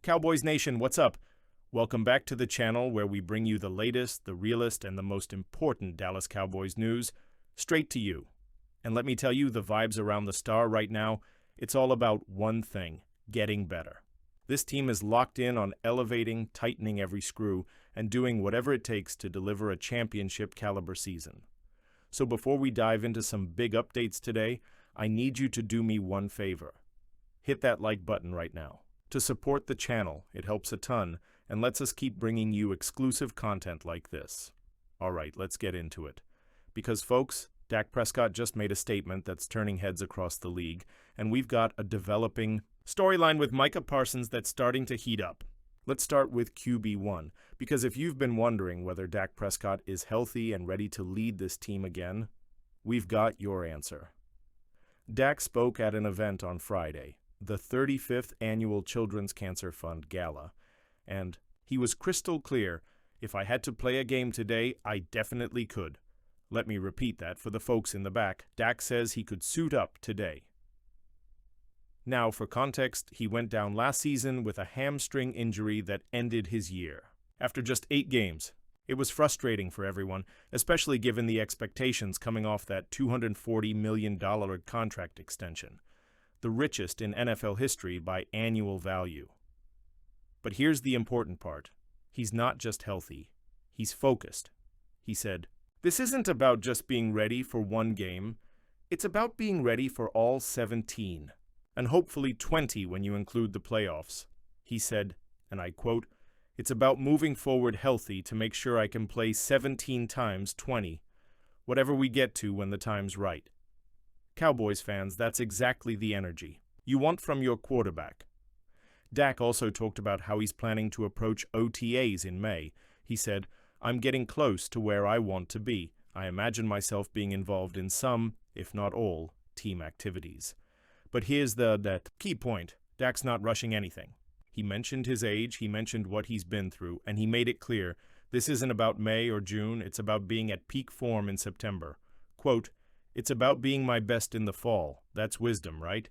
Cowboys Nation, what's up? Welcome back to the channel where we bring you the latest, the realest, and the most important Dallas Cowboys news straight to you. And let me tell you, the vibes around the star right now, it's all about one thing: getting better. This team is locked in on elevating, tightening every screw, and doing whatever it takes to deliver a championship-caliber season. So before we dive into some big updates today, I need you to do me one favor. Hit that like button right now. To support the channel, it helps a ton and lets us keep bringing you exclusive content like this. All right, let's get into it. Because folks, Dak Prescott just made a statement that's turning heads across the league, and we've got a developing storyline with Micah Parsons that's starting to heat up. Let's start with QB1, because if you've been wondering whether Dak Prescott is healthy and ready to lead this team again, we've got your answer. Dak spoke at an event on Friday, the 35th Annual Children's Cancer Fund Gala, and he was crystal clear: if I had to play a game today, I definitely could. Let me repeat that for the folks in the back. Dak says he could suit up today. Now, for context, he went down last season with a hamstring injury that ended his year. After just 8 games, it was frustrating for everyone, especially given the expectations coming off that $240 million contract extension, the richest in NFL history by annual value. But here's the important part. He's not just healthy. He's focused. He said, "This isn't about just being ready for one game. It's about being ready for all 17, and hopefully 20 when you include the playoffs." He said, and I quote, "It's about moving forward healthy to make sure I can play 17 times 20, whatever we get to when the time's right." Cowboys fans, that's exactly the energy you want from your quarterback. Dak also talked about how he's planning to approach OTAs in May. He said, "I'm getting close to where I want to be. I imagine myself being involved in some, if not all, team activities." But here's that key point. Dak's not rushing anything. He mentioned his age, he mentioned what he's been through, and he made it clear this isn't about May or June, it's about being at peak form in September. Quote, "It's about being my best in the fall. That's wisdom, right?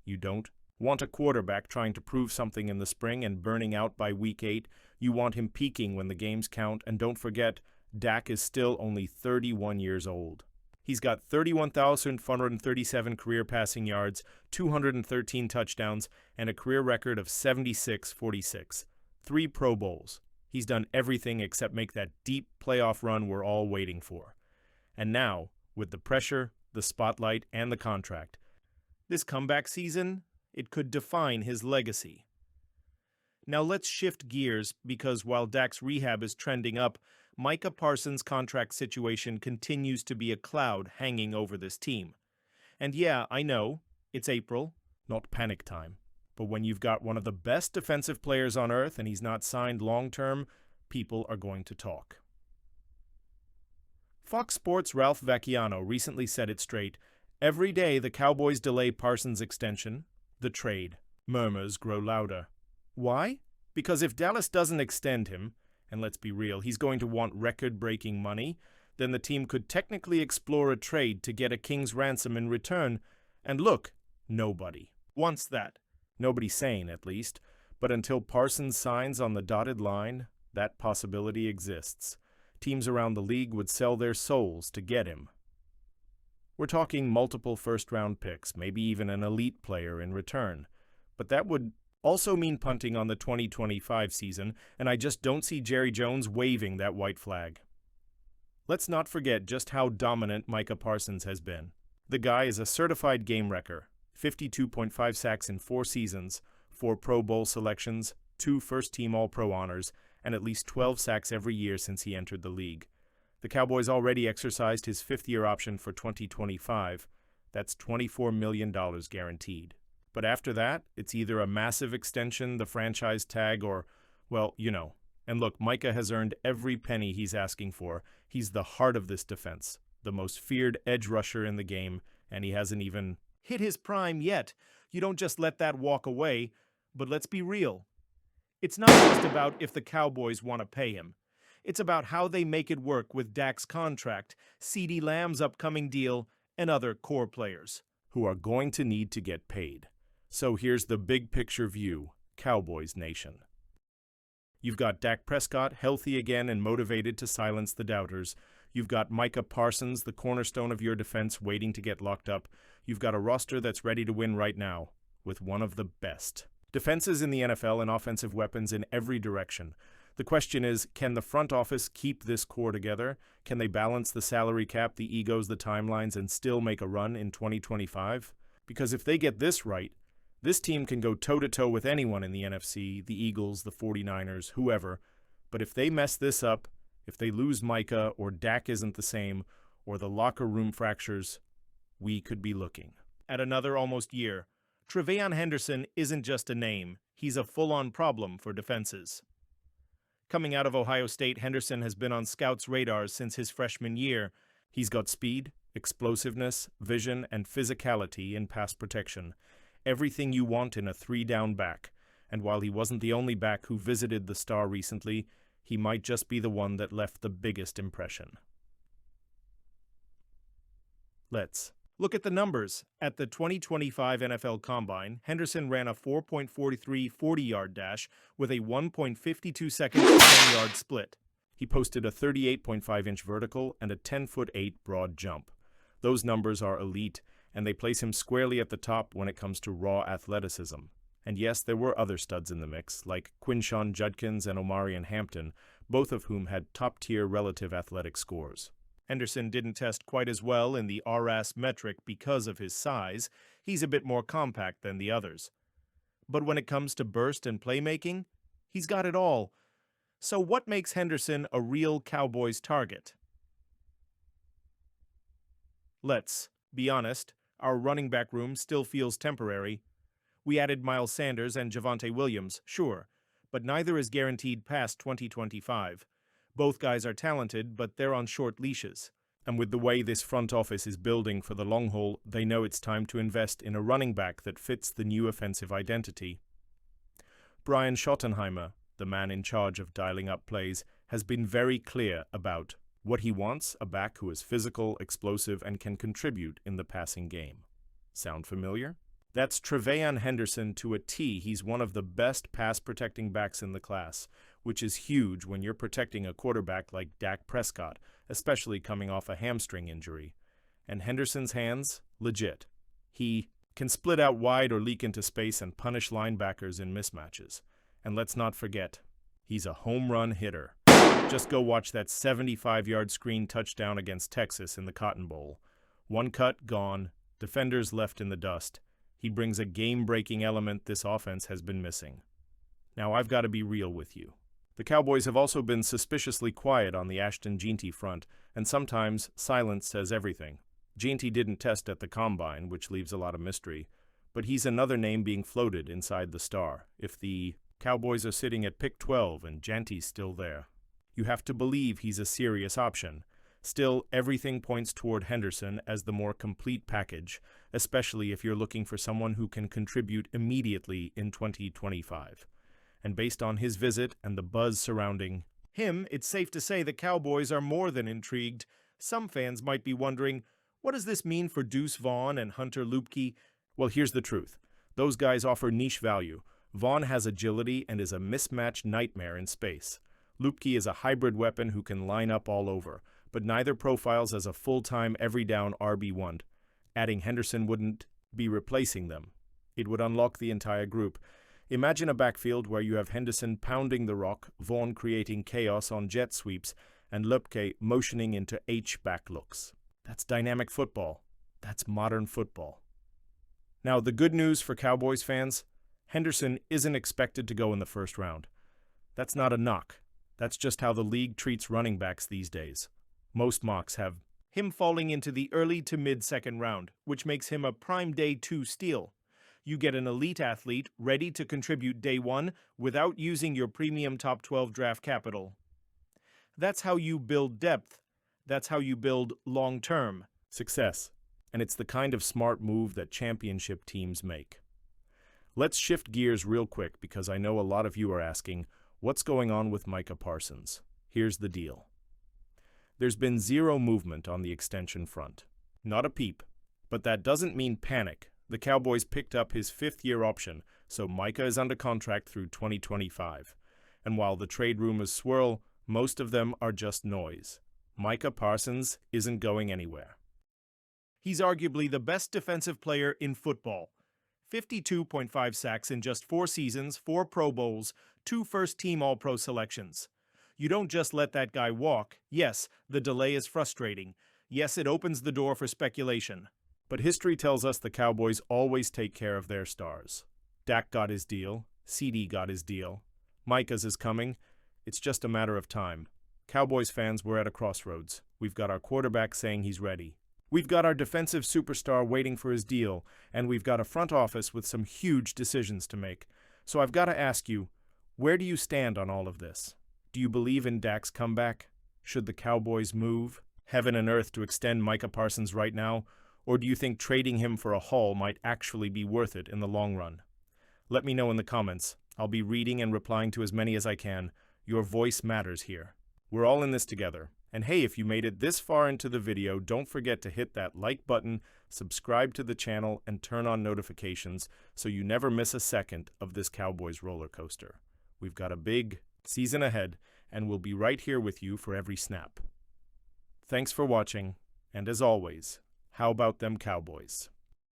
You don't want a quarterback trying to prove something in the spring and burning out by week 8. You want him peaking when the games count, and don't forget, Dak is still only 31 years old. He's got 31,437 career passing yards, 213 touchdowns, and a career record of 76-46. 3 Pro Bowls. He's done everything except make that deep playoff run we're all waiting for. And now, with the pressure, the spotlight, and the contract, this comeback season, it could define his legacy." Now let's shift gears, because while Dak's rehab is trending up, Micah Parsons' contract situation continues to be a cloud hanging over this team. And yeah, I know, it's April, not panic time. But when you've got one of the best defensive players on earth and he's not signed long-term, people are going to talk. Fox Sports' Ralph Vacchiano recently said it straight: every day the Cowboys delay Parsons' extension, the trade, murmurs grow louder. Why? Because if Dallas doesn't extend him, and let's be real, he's going to want record-breaking money, then the team could technically explore a trade to get a king's ransom in return. And look, nobody wants that. Nobody sane, at least. But until Parsons signs on the dotted line, that possibility exists. Teams around the league would sell their souls to get him. We're talking multiple first-round picks, maybe even an elite player in return. But that would also mean punting on the 2025 season, and I just don't see Jerry Jones waving that white flag. Let's not forget just how dominant Micah Parsons has been. The guy is a certified game wrecker: 52.5 sacks in 4 seasons, 4 Pro Bowl selections, 2 first-team All-Pro honors, and at least 12 sacks every year since he entered the league. The Cowboys already exercised his 5th-year option for 2025. That's $24 million guaranteed. But after that, it's either a massive extension, the franchise tag, or, well, you know. And look, Micah has earned every penny he's asking for. He's the heart of this defense, the most feared edge rusher in the game, and he hasn't even hit his prime yet. You don't just let that walk away. But let's be real. It's not just about if the Cowboys want to pay him. It's about how they make it work with Dak's contract, CeeDee Lamb's upcoming deal, and other core players who are going to need to get paid. So here's the big picture view. Cowboys Nation. You've got Dak Prescott healthy again and motivated to silence the doubters. You've got Micah Parsons, the cornerstone of your defense, waiting to get locked up. You've got a roster that's ready to win right now, with one of the best defenses in the NFL and offensive weapons in every direction. The question is, can the front office keep this core together? Can they balance the salary cap, the egos, the timelines, and still make a run in 2025? Because if they get this right, this team can go toe-to-toe with anyone in the NFC, the Eagles, the 49ers, whoever. But if they mess this up, if they lose Micah or Dak isn't the same, or the locker room fractures, we could be looking at another almost year. Trevan Henderson isn't just a name. He's a full-on problem for defenses. Coming out of Ohio State, Henderson has been on scouts' radars since his freshman year. He's got speed, explosiveness, vision, and physicality in pass protection. Everything you want in a three-down back. And while he wasn't the only back who visited the Star recently, he might just be the one that left the biggest impression. Let's look at the numbers. At the 2025 NFL Combine, Henderson ran a 4.43 40-yard dash with a 1.52-second 10-yard split. He posted a 38.5-inch vertical and a 10'8" broad jump. Those numbers are elite, and they place him squarely at the top when it comes to raw athleticism. And yes, there were other studs in the mix, like Quinshon Judkins and Omarion Hampton, both of whom had top-tier relative athletic scores. Henderson didn't test quite as well in the RAS metric because of his size. He's a bit more compact than the others. But when it comes to burst and playmaking, he's got it all. So what makes Henderson a real Cowboys target? Let's be honest, our running back room still feels temporary. We added Miles Sanders and Javonte Williams, sure, but neither is guaranteed past 2025. Both guys are talented, but they're on short leashes. And with the way this front office is building for the long haul, they know it's time to invest in a running back that fits the new offensive identity. Brian Schottenheimer, the man in charge of dialing up plays, has been very clear about what he wants: a back who is physical, explosive, and can contribute in the passing game. Sound familiar? That's Trevan Henderson to a T. He's one of the best pass-protecting backs in the class, which is huge when you're protecting a quarterback like Dak Prescott, especially coming off a hamstring injury. And Henderson's hands? Legit. He can split out wide or leak into space and punish linebackers in mismatches. And let's not forget, he's a home run hitter. Just go watch that 75-yard screen touchdown against Texas in the Cotton Bowl. One cut, gone. Defenders left in the dust. He brings a game-breaking element this offense has been missing. Now, I've got to be real with you. The Cowboys have also been suspiciously quiet on the Ashton Jeanty front, and sometimes silence says everything. Jeanty didn't test at the Combine, which leaves a lot of mystery, but he's another name being floated inside the Star. If the Cowboys are sitting at pick 12 and Jeanty's still there, you have to believe he's a serious option. Still, everything points toward Henderson as the more complete package, especially if you're looking for someone who can contribute immediately in 2025. And based on his visit and the buzz surrounding him, it's safe to say the Cowboys are more than intrigued. Some fans might be wondering, what does this mean for Deuce Vaughn and Hunter Luepke? Well, here's the truth. Those guys offer niche value. Vaughn has agility and is a mismatch nightmare in space. Luepke is a hybrid weapon who can line up all over, but neither profiles as a full-time, every-down RB1. Adding Henderson wouldn't be replacing them. It would unlock the entire group. Imagine a backfield where you have Henderson pounding the rock, Vaughn creating chaos on jet sweeps, and Luepke motioning into H-back looks. That's dynamic football. That's modern football. Now, the good news for Cowboys fans, Henderson isn't expected to go in the first round. That's not a knock. That's just how the league treats running backs these days. Most mocks have him falling into the early to mid-second round, which makes him a prime day 2 steal. You get an elite athlete ready to contribute day 1 without using your premium top 12 draft capital. That's how you build depth. That's how you build long-term success. And it's the kind of smart move that championship teams make. Let's shift gears real quick because I know a lot of you are asking, what's going on with Micah Parsons? Here's the deal. There's been zero movement on the extension front. Not a peep. But that doesn't mean panic. The Cowboys picked up his 5th-year option, so Micah is under contract through 2025. And while the trade rumors swirl, most of them are just noise. Micah Parsons isn't going anywhere. He's arguably the best defensive player in football. 52.5 sacks in just 4 seasons, 4 Pro Bowls, 2 first-team All-Pro selections. You don't just let that guy walk. Yes, the delay is frustrating. Yes, it opens the door for speculation. But history tells us the Cowboys always take care of their stars. Dak got his deal. CD got his deal. Micah's is coming. It's just a matter of time. Cowboys fans, we're at a crossroads. We've got our quarterback saying he's ready. We've got our defensive superstar waiting for his deal, and we've got a front office with some huge decisions to make. So I've got to ask you, where do you stand on all of this? Do you believe in Dak's comeback? Should the Cowboys move heaven and earth to extend Micah Parsons right now? Or do you think trading him for a haul might actually be worth it in the long run? Let me know in the comments. I'll be reading and replying to as many as I can. Your voice matters here. We're all in this together. And hey, if you made it this far into the video, don't forget to hit that like button, subscribe to the channel, and turn on notifications so you never miss a second of this Cowboys roller coaster. We've got a big season ahead, and we'll be right here with you for every snap. Thanks for watching, and as always, how about them Cowboys?